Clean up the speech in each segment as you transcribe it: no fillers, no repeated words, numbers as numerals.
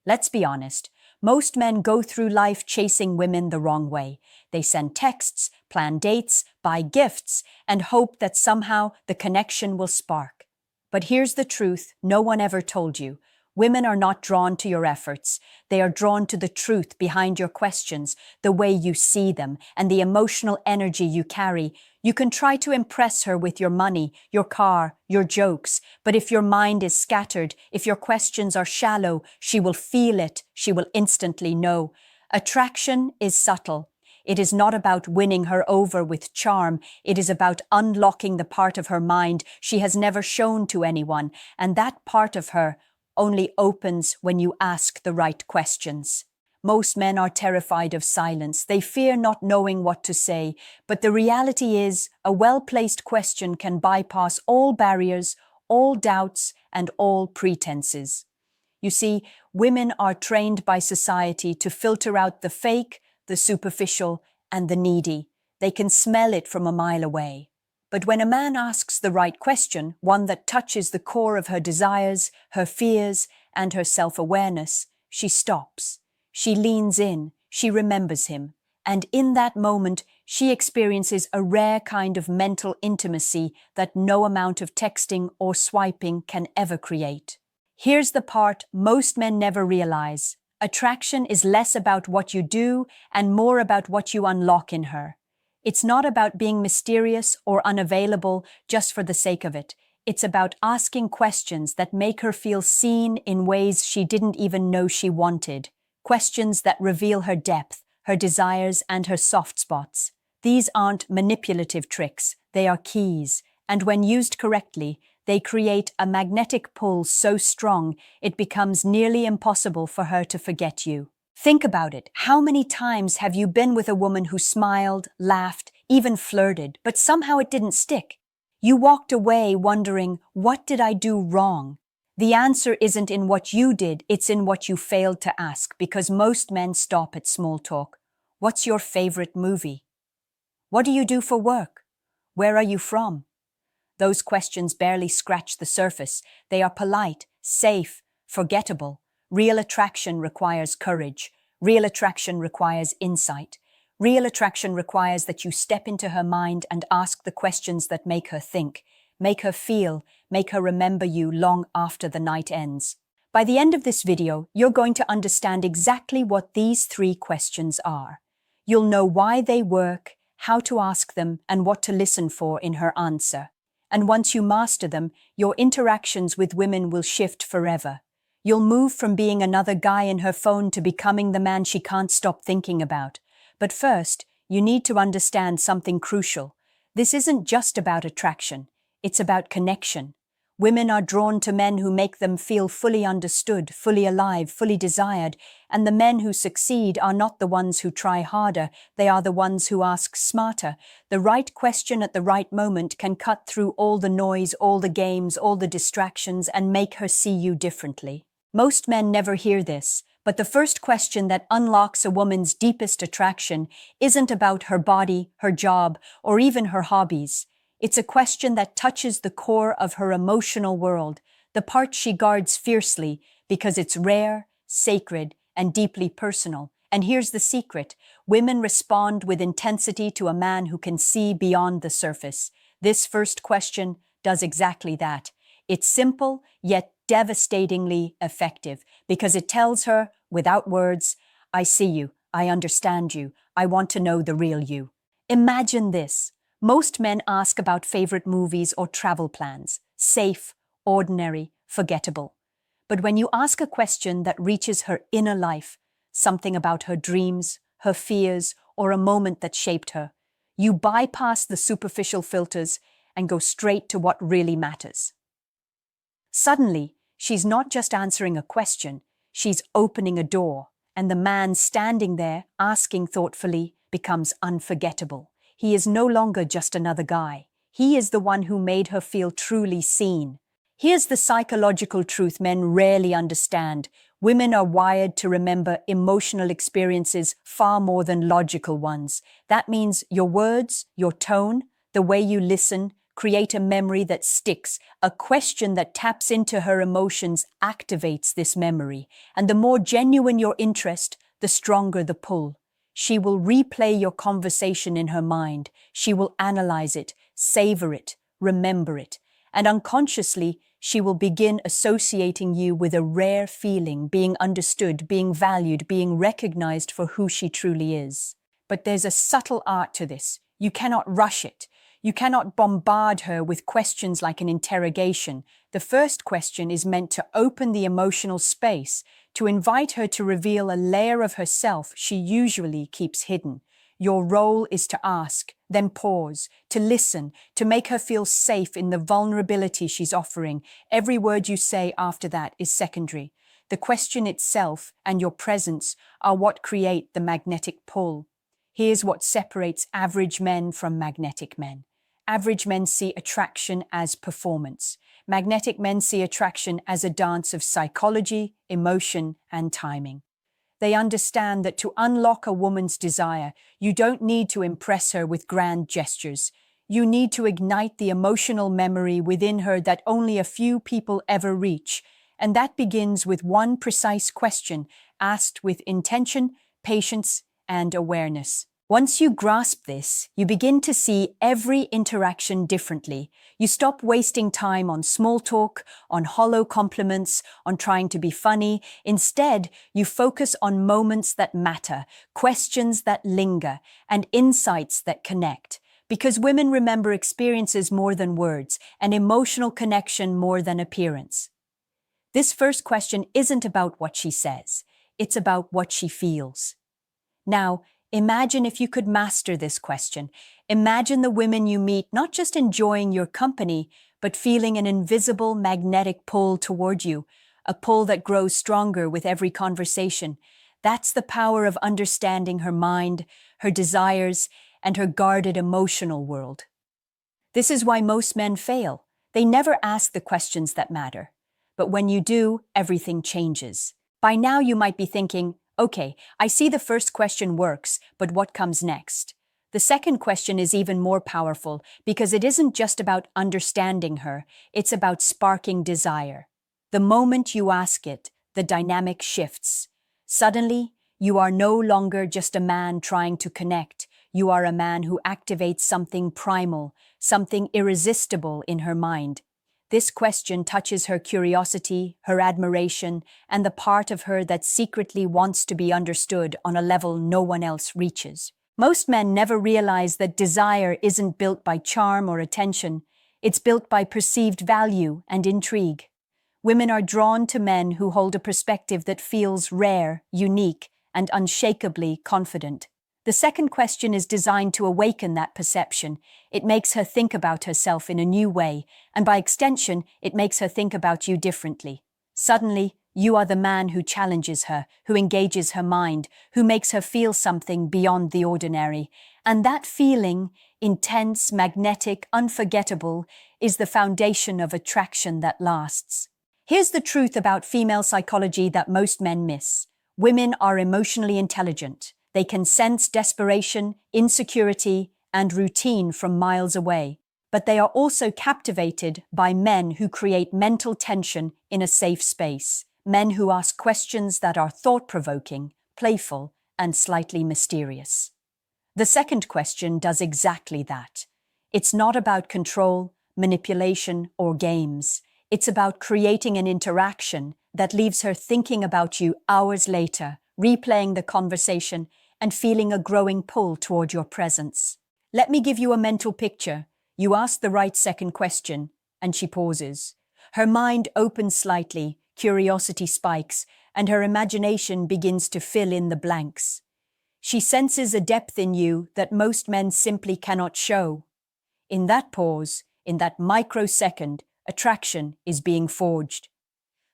Let's be honest. Most men go through life chasing women the wrong way. They send texts, plan dates, buy gifts, and hope that somehow the connection will spark. But here's the truth no one ever told you. Women are not drawn to your efforts. They are drawn to the truth behind your questions, the way you see them, and the emotional energy you carry. You can try to impress her with your money, your car, your jokes, but if your mind is scattered, if your questions are shallow, she will feel it, she will instantly know. Attraction is subtle. It is not about winning her over with charm. It is about unlocking the part of her mind she has never shown to anyone, and that part of her only opens when you ask the right questions. Most men are terrified of silence. They fear not knowing what to say, but the reality is a well-placed question can bypass all barriers, all doubts, and all pretenses. You see, women are trained by society to filter out the fake, the superficial, and the needy. They can smell it from a mile away. But when a man asks the right question, one that touches the core of her desires, her fears, and her self-awareness, she stops. She leans in, she remembers him, and in that moment, she experiences a rare kind of mental intimacy that no amount of texting or swiping can ever create. Here's the part most men never realize. Attraction is less about what you do and more about what you unlock in her. It's not about being mysterious or unavailable just for the sake of it. It's about asking questions that make her feel seen in ways she didn't even know she wanted. Questions that reveal her depth, her desires, and her soft spots. These aren't manipulative tricks, they are keys, and when used correctly, they create a magnetic pull so strong it becomes nearly impossible for her to forget you. Think about it. How many times have you been with a woman who smiled, laughed, even flirted, but somehow it didn't stick? You walked away wondering, what did I do wrong? The answer isn't in what you did, it's in what you failed to ask, because most men stop at small talk. What's your favorite movie? What do you do for work? Where are you from? Those questions barely scratch the surface. They are polite, safe, forgettable. Real attraction requires courage. Real attraction requires insight. Real attraction requires that you step into her mind and ask the questions that make her think, make her feel, make her remember you long after the night ends. By the end of this video, you're going to understand exactly what these 3 questions are. You'll know why they work, how to ask them, and what to listen for in her answer. And once you master them, your interactions with women will shift forever. You'll move from being another guy in her phone to becoming the man she can't stop thinking about. But first, you need to understand something crucial. This isn't just about attraction. It's about connection. Women are drawn to men who make them feel fully understood, fully alive, fully desired, and the men who succeed are not the ones who try harder, they are the ones who ask smarter. The right question at the right moment can cut through all the noise, all the games, all the distractions, and make her see you differently. Most men never hear this, but the first question that unlocks a woman's deepest attraction isn't about her body, her job, or even her hobbies. It's a question that touches the core of her emotional world, the part she guards fiercely because it's rare, sacred, and deeply personal. And here's the secret. Women respond with intensity to a man who can see beyond the surface. This first question does exactly that. It's simple, yet devastatingly effective, because it tells her, without words, I see you, I understand you, I want to know the real you. Imagine this. Most men ask about favorite movies or travel plans. Safe, ordinary, forgettable. But when you ask a question that reaches her inner life, something about her dreams, her fears, or a moment that shaped her, you bypass the superficial filters and go straight to what really matters. Suddenly, she's not just answering a question, she's opening a door, and the man standing there, asking thoughtfully, becomes unforgettable. He is no longer just another guy. He is the one who made her feel truly seen. Here's the psychological truth men rarely understand. Women are wired to remember emotional experiences far more than logical ones. That means your words, your tone, the way you listen, create a memory that sticks. A question that taps into her emotions activates this memory, and the more genuine your interest, the stronger the pull. She will replay your conversation in her mind. She will analyze it, savor it, remember it, and unconsciously, she will begin associating you with a rare feeling, being understood, being valued, being recognized for who she truly is. But there's a subtle art to this. You cannot rush it. You cannot bombard her with questions like an interrogation. The first question is meant to open the emotional space, to invite her to reveal a layer of herself she usually keeps hidden. Your role is to ask, then pause, to listen, to make her feel safe in the vulnerability she's offering. Every word you say after that is secondary. The question itself and your presence are what create the magnetic pull. Here's what separates average men from magnetic men. Average men see attraction as performance. Magnetic men see attraction as a dance of psychology, emotion, and timing. They understand that to unlock a woman's desire, you don't need to impress her with grand gestures. You need to ignite the emotional memory within her that only a few people ever reach. And that begins with one precise question, asked with intention, patience, and awareness. Once you grasp this, you begin to see every interaction differently. You stop wasting time on small talk, on hollow compliments, on trying to be funny. Instead, you focus on moments that matter, questions that linger, and insights that connect. Because women remember experiences more than words, and emotional connection more than appearance. This first question isn't about what she says. It's about what she feels. Now, imagine if you could master this question. Imagine the women you meet not just enjoying your company, but feeling an invisible magnetic pull toward you, a pull that grows stronger with every conversation. That's the power of understanding her mind, her desires, and her guarded emotional world. This is why most men fail. They never ask the questions that matter. But when you do, everything changes. By now you might be thinking, okay, I see the first question works, but what comes next? The second question is even more powerful because it isn't just about understanding her, it's about sparking desire. The moment you ask it, the dynamic shifts. Suddenly, you are no longer just a man trying to connect. You are a man who activates something primal, something irresistible in her mind. This question touches her curiosity, her admiration, and the part of her that secretly wants to be understood on a level no one else reaches. Most men never realize that desire isn't built by charm or attention. It's built by perceived value and intrigue. Women are drawn to men who hold a perspective that feels rare, unique, and unshakably confident. The second question is designed to awaken that perception. It makes her think about herself in a new way, and by extension, it makes her think about you differently. Suddenly, you are the man who challenges her, who engages her mind, who makes her feel something beyond the ordinary. And that feeling, intense, magnetic, unforgettable, is the foundation of attraction that lasts. Here's the truth about female psychology that most men miss. Women are emotionally intelligent. They can sense desperation, insecurity, and routine from miles away. But they are also captivated by men who create mental tension in a safe space. Men who ask questions that are thought-provoking, playful, and slightly mysterious. The second question does exactly that. It's not about control, manipulation, or games. It's about creating an interaction that leaves her thinking about you hours later, replaying the conversation, and feeling a growing pull toward your presence. Let me give you a mental picture. You ask the right second question, and she pauses. Her mind opens slightly, curiosity spikes, and her imagination begins to fill in the blanks. She senses a depth in you that most men simply cannot show. In that pause, in that microsecond, attraction is being forged.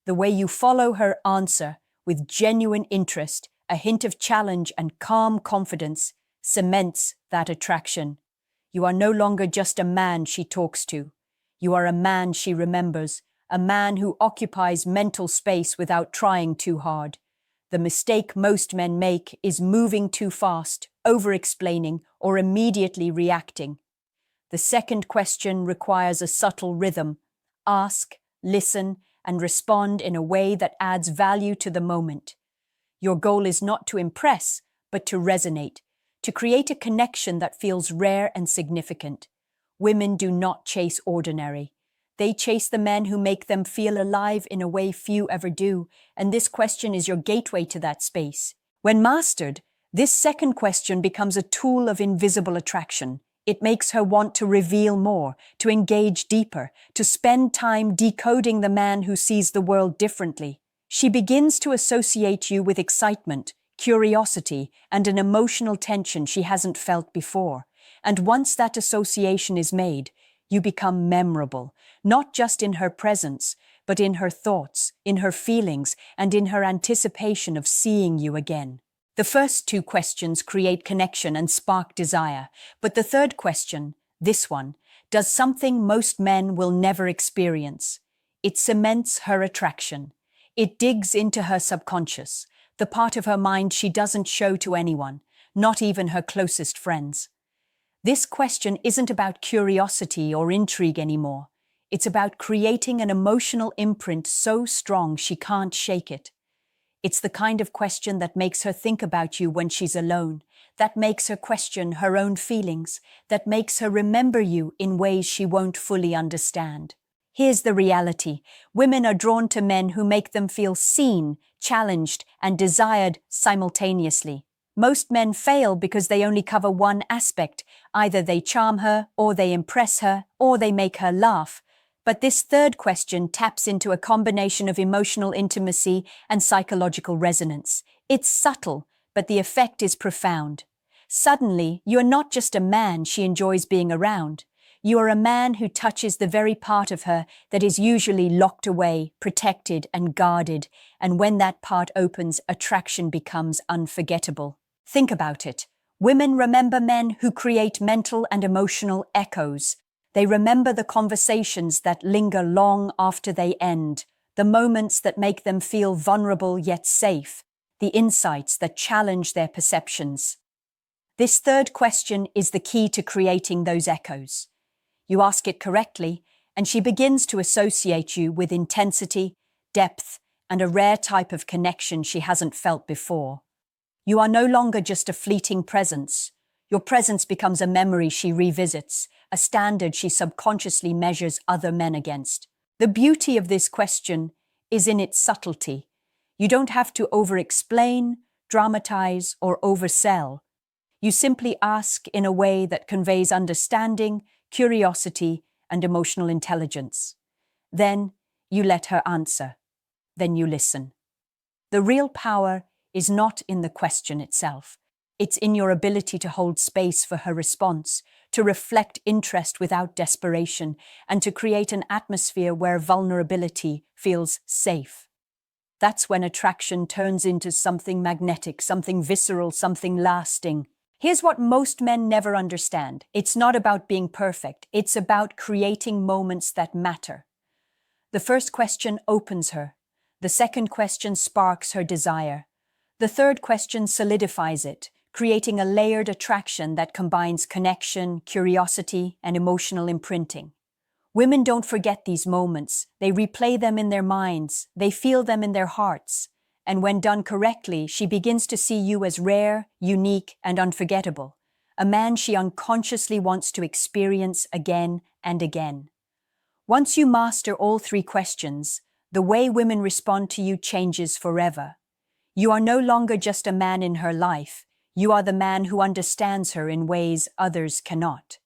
The way you follow her answer with genuine interest, a hint of challenge and calm confidence, cements that attraction. You are no longer just a man she talks to. You are a man she remembers, a man who occupies mental space without trying too hard. The mistake most men make is moving too fast, over-explaining, or immediately reacting. The second question requires a subtle rhythm. Ask, listen, and respond in a way that adds value to the moment. Your goal is not to impress, but to resonate, to create a connection that feels rare and significant. Women do not chase ordinary. They chase the men who make them feel alive in a way few ever do, and this question is your gateway to that space. When mastered, this second question becomes a tool of invisible attraction. It makes her want to reveal more, to engage deeper, to spend time decoding the man who sees the world differently. She begins to associate you with excitement, curiosity, and an emotional tension she hasn't felt before. And once that association is made, you become memorable, not just in her presence, but in her thoughts, in her feelings, and in her anticipation of seeing you again. The first two questions create connection and spark desire, but the third question, this one, does something most men will never experience. It cements her attraction. It digs into her subconscious, the part of her mind she doesn't show to anyone, not even her closest friends. This question isn't about curiosity or intrigue anymore. It's about creating an emotional imprint so strong she can't shake it. It's the kind of question that makes her think about you when she's alone, that makes her question her own feelings, that makes her remember you in ways she won't fully understand. Here's the reality. Women are drawn to men who make them feel seen, challenged, and desired simultaneously. Most men fail because they only cover one aspect. Either they charm her, or they impress her, or they make her laugh. But this third question taps into a combination of emotional intimacy and psychological resonance. It's subtle, but the effect is profound. Suddenly, you're not just a man she enjoys being around. You are a man who touches the very part of her that is usually locked away, protected, and guarded, and when that part opens, attraction becomes unforgettable. Think about it. Women remember men who create mental and emotional echoes. They remember the conversations that linger long after they end, the moments that make them feel vulnerable yet safe, the insights that challenge their perceptions. This third question is the key to creating those echoes. You ask it correctly, and she begins to associate you with intensity, depth, and a rare type of connection she hasn't felt before. You are no longer just a fleeting presence. Your presence becomes a memory she revisits, a standard she subconsciously measures other men against. The beauty of this question is in its subtlety. You don't have to over-explain, dramatize, or oversell. You simply ask in a way that conveys understanding, curiosity, and emotional intelligence. Then you let her answer. Then you listen. The real power is not in the question itself. It's in your ability to hold space for her response, to reflect interest without desperation, and to create an atmosphere where vulnerability feels safe. That's when attraction turns into something magnetic, something visceral, something lasting. Here's what most men never understand. It's not about being perfect. It's about creating moments that matter. The first question opens her. The second question sparks her desire. The third question solidifies it, creating a layered attraction that combines connection, curiosity, and emotional imprinting. Women don't forget these moments. They replay them in their minds. They feel them in their hearts. And when done correctly, she begins to see you as rare, unique, and unforgettable, a man she unconsciously wants to experience again and again. Once you master all three questions, the way women respond to you changes forever. You are no longer just a man in her life. You are the man who understands her in ways others cannot.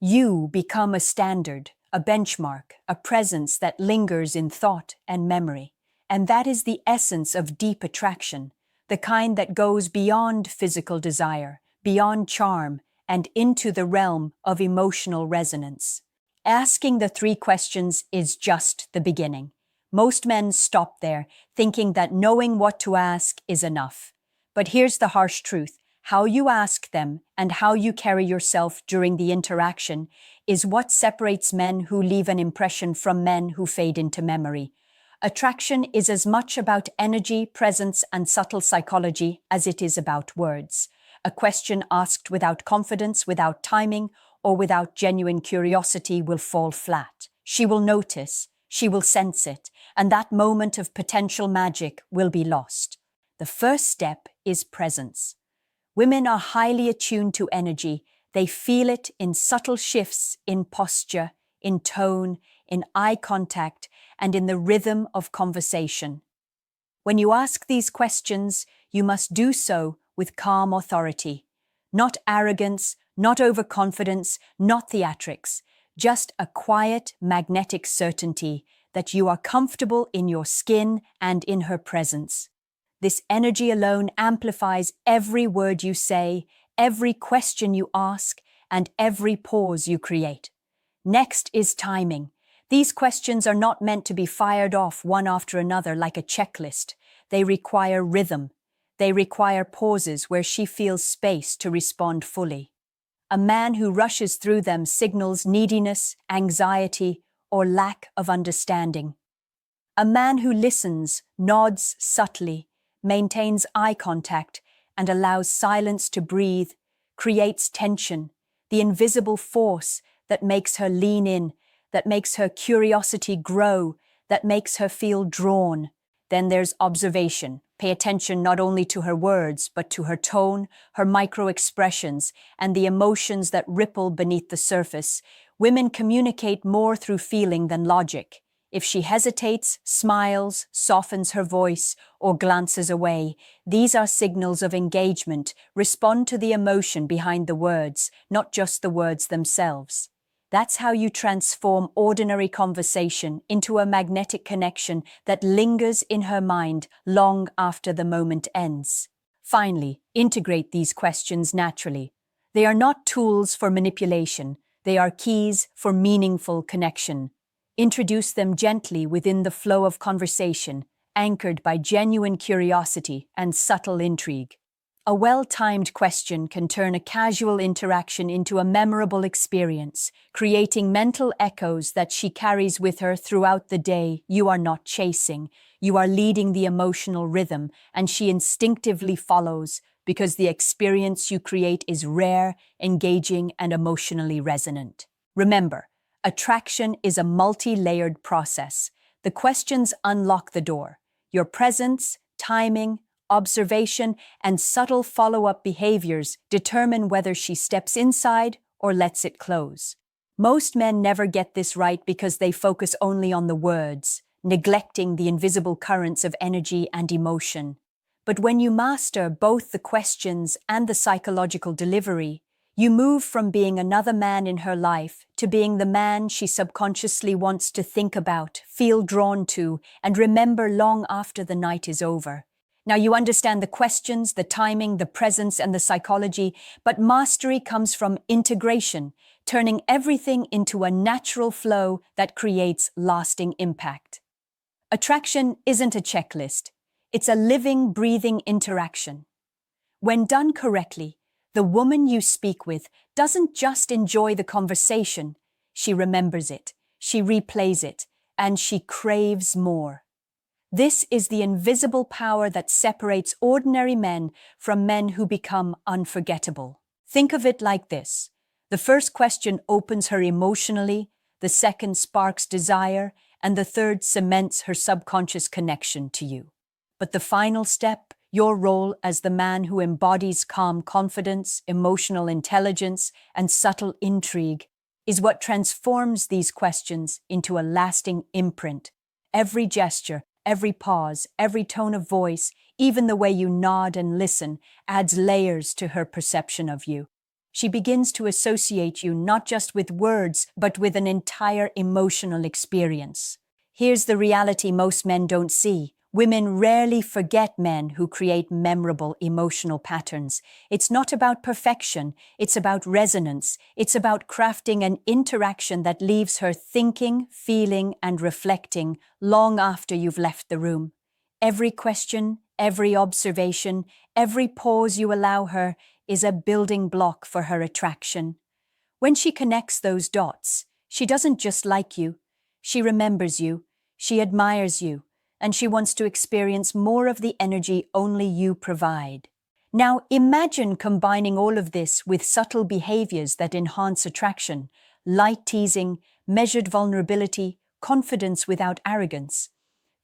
You become a standard, a benchmark, a presence that lingers in thought and memory. And that is the essence of deep attraction, the kind that goes beyond physical desire, beyond charm, and into the realm of emotional resonance. Asking the three questions is just the beginning. Most men stop there, thinking that knowing what to ask is enough. But here's the harsh truth. How you ask them and how you carry yourself during the interaction is what separates men who leave an impression from men who fade into memory. Attraction is as much about energy, presence, and subtle psychology as it is about words. A question asked without confidence, without timing, or without genuine curiosity will fall flat. She will notice, she will sense it, and that moment of potential magic will be lost. The first step is presence. Women are highly attuned to energy. They feel it in subtle shifts in posture, in tone, in eye contact, and in the rhythm of conversation. When you ask these questions, you must do so with calm authority. Not arrogance, not overconfidence, not theatrics, just a quiet, magnetic certainty that you are comfortable in your skin and in her presence. This energy alone amplifies every word you say, every question you ask, and every pause you create. Next is timing. These questions are not meant to be fired off one after another like a checklist. They require rhythm. They require pauses where she feels space to respond fully. A man who rushes through them signals neediness, anxiety, or lack of understanding. A man who listens, nods subtly, maintains eye contact, and allows silence to breathe, creates tension, the invisible force that makes her lean in, that makes her curiosity grow, that makes her feel drawn. Then there's observation. Pay attention not only to her words, but to her tone, her micro-expressions, and the emotions that ripple beneath the surface. Women communicate more through feeling than logic. If she hesitates, smiles, softens her voice, or glances away, these are signals of engagement. Respond to the emotion behind the words, not just the words themselves. That's how you transform ordinary conversation into a magnetic connection that lingers in her mind long after the moment ends. Finally, integrate these questions naturally. They are not tools for manipulation, they are keys for meaningful connection. Introduce them gently within the flow of conversation, anchored by genuine curiosity and subtle intrigue. A well-timed question can turn a casual interaction into a memorable experience, creating mental echoes that she carries with her throughout the day. You are not chasing, you are leading the emotional rhythm, and she instinctively follows because the experience you create is rare, engaging, and emotionally resonant. Remember, attraction is a multi-layered process. The questions unlock the door. Your presence, timing, observation, and subtle follow-up behaviors determine whether she steps inside or lets it close. Most men never get this right because they focus only on the words, neglecting the invisible currents of energy and emotion. But when you master both the questions and the psychological delivery, you move from being another man in her life to being the man she subconsciously wants to think about, feel drawn to, and remember long after the night is over. Now you understand the questions, the timing, the presence, and the psychology, but mastery comes from integration, turning everything into a natural flow that creates lasting impact. Attraction isn't a checklist. It's a living, breathing interaction. When done correctly, the woman you speak with doesn't just enjoy the conversation, she remembers it, she replays it, and she craves more. This is the invisible power that separates ordinary men from men who become unforgettable. Think of it like this. The first question opens her emotionally, the second sparks desire, and the third cements her subconscious connection to you. But the final step, your role as the man who embodies calm confidence, emotional intelligence, and subtle intrigue, is what transforms these questions into a lasting imprint. Every gesture, every pause, every tone of voice, even the way you nod and listen, adds layers to her perception of you. She begins to associate you not just with words, but with an entire emotional experience. Here's the reality most men don't see. Women rarely forget men who create memorable emotional patterns. It's not about perfection, it's about resonance. It's about crafting an interaction that leaves her thinking, feeling, and reflecting long after you've left the room. Every question, every observation, every pause you allow her is a building block for her attraction. When she connects those dots, she doesn't just like you, she remembers you, she admires you, and she wants to experience more of the energy only you provide. Now imagine combining all of this with subtle behaviors that enhance attraction, light teasing, measured vulnerability, confidence without arrogance.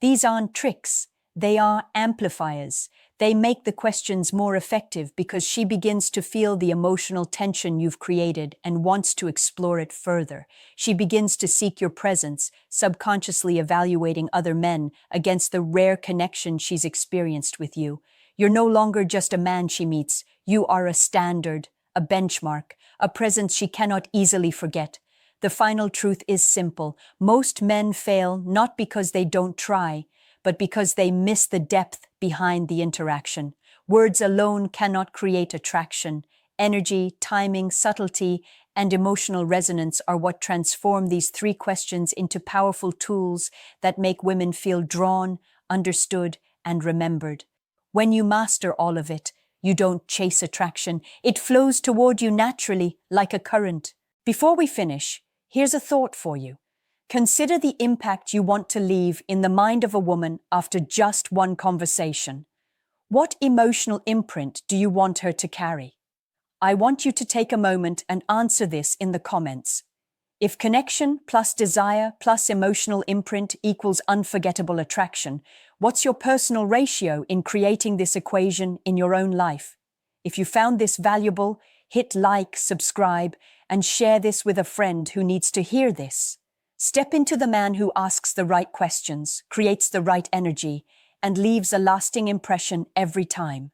These aren't tricks, they are amplifiers. They make the questions more effective because she begins to feel the emotional tension you've created and wants to explore it further. She begins to seek your presence, subconsciously evaluating other men against the rare connection she's experienced with you. You're no longer just a man she meets, you are a standard, a benchmark, a presence she cannot easily forget. The final truth is simple. Most men fail not because they don't try, but because they miss the depth behind the interaction. Words alone cannot create attraction. Energy, timing, subtlety, and emotional resonance are what transform these three questions into powerful tools that make women feel drawn, understood, and remembered. When you master all of it, you don't chase attraction. It flows toward you naturally, like a current. Before we finish, here's a thought for you. Consider the impact you want to leave in the mind of a woman after just one conversation. What emotional imprint do you want her to carry? I want you to take a moment and answer this in the comments. If connection plus desire plus emotional imprint equals unforgettable attraction, what's your personal ratio in creating this equation in your own life? If you found this valuable, hit like, subscribe, and share this with a friend who needs to hear this. Step into the man who asks the right questions, creates the right energy, and leaves a lasting impression every time.